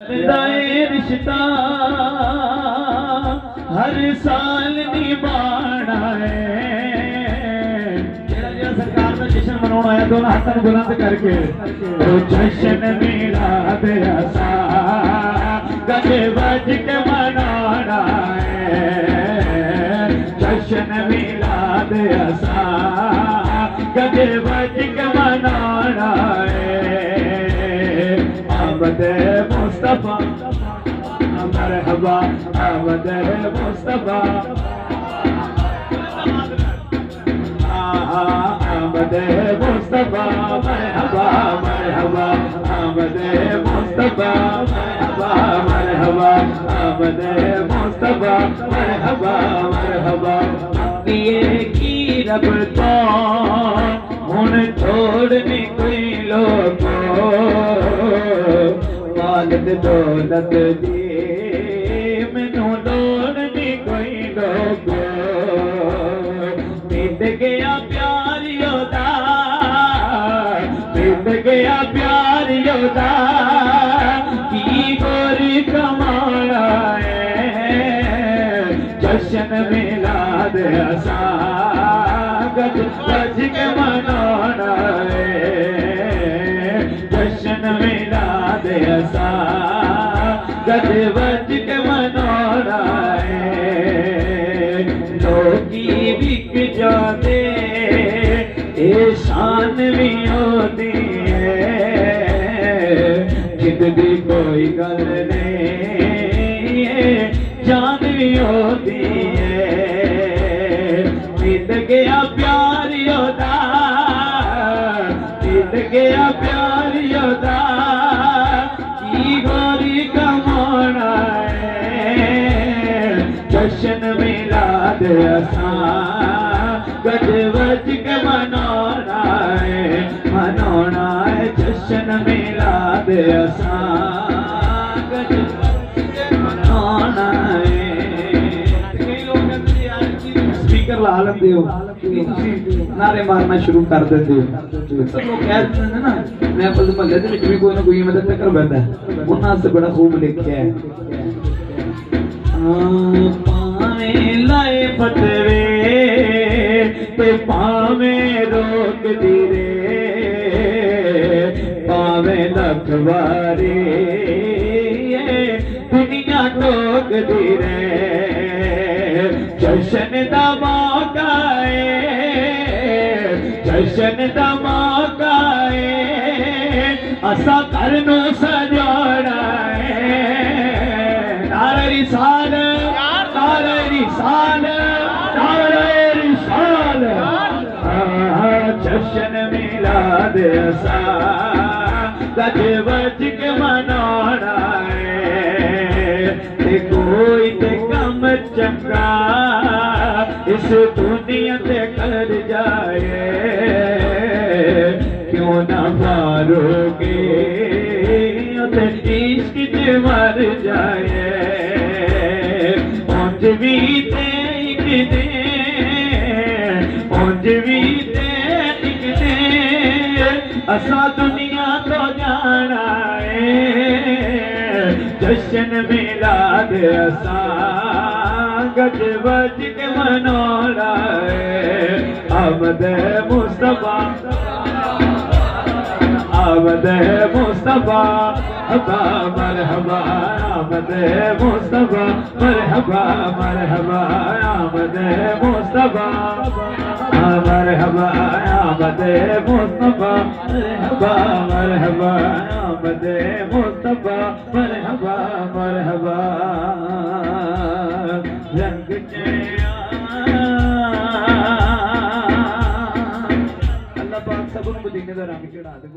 रिश्ता हर साल निभाना है। सरकार में जश्न मनाना है, दोनों हाथ बुलंद करके तो जश्न मिलाद ऐसा गले बज के मनाना है। जश्न मिलाद ऐसा गले बज के मनाना है। आमद मुस्तफा मरहबा, आमद मुस्तफा, आमद मुस्तफा मरहबा मरहबा, आमद मुस्तफा मरहबा मरहबा, आमद मुस्तफा मरहबा मरहबा। ये की रब तो हुन छोड़ने कोई लोगो, मालद दौलत दी मैनू लोड़नी कोई लोगो। मिट गया प्यार योदा, मिट गया प्यार योदा, की गोरी कमाना है। जश्न मिलाद ऐसा गज बज के मनाना है। जश्न मिलाद ऐसा गज बज के मनाना है। लोगी बिक जाते ये शान भी होती है। जिंदगी कोई गल नहीं जान भी होती है। मिल गया प्यार योदा, मिल गया प्यार योदा, की गोरी कमाना है। जश्न मिलाद ऐसा गज बज के मनाना है, मनाना है। जश्न मिलाद ऐसा गज बज के मनाना है। स्पीकर ला लेंदे हो, नारे मारना शुरू कर देते हो। सब लोग कह देते हैं ना, मैं अपने महल्ले के विच भी कोई ना कोई मदद कर बैठा है। उन्हां से बड़ा खूब लिखा है, पावे लाए फतवे ते पावे रोक दी रे, पावे लखवारी दुनिया टोक दी रे। जश्न दा मौका है, जश्न दा मौका है, असा घर नू सजाना है। नारे रिसाल, नारे रिसाल, नारे रिसाल। जश्न मिलाद ऐसा गज बज के मनाना है। ते कोई ते कम चंगा इस दुनिया ते कर जाए, क्यों ना मारोगे ते इश्क च मर जाए। उंज भी ते इक दे, उंज भी ते इक दे, असा दुनिया तो जाना है। जश्न मिलाद ऐसा गज बज के मनाना है। आमद मुस्तफा, आमद मुस्तफा मरहबा, आमद मुस्तफा मरहबा मरहबा, आमद मुस्तफा मरहबा, आमद मुस्तफा मरहबा मरहबा, आमद मुस्तफा मरहबा मरहबा। रंग अल्लाह पाक सब उनको देने का रंग चढ़ा दे।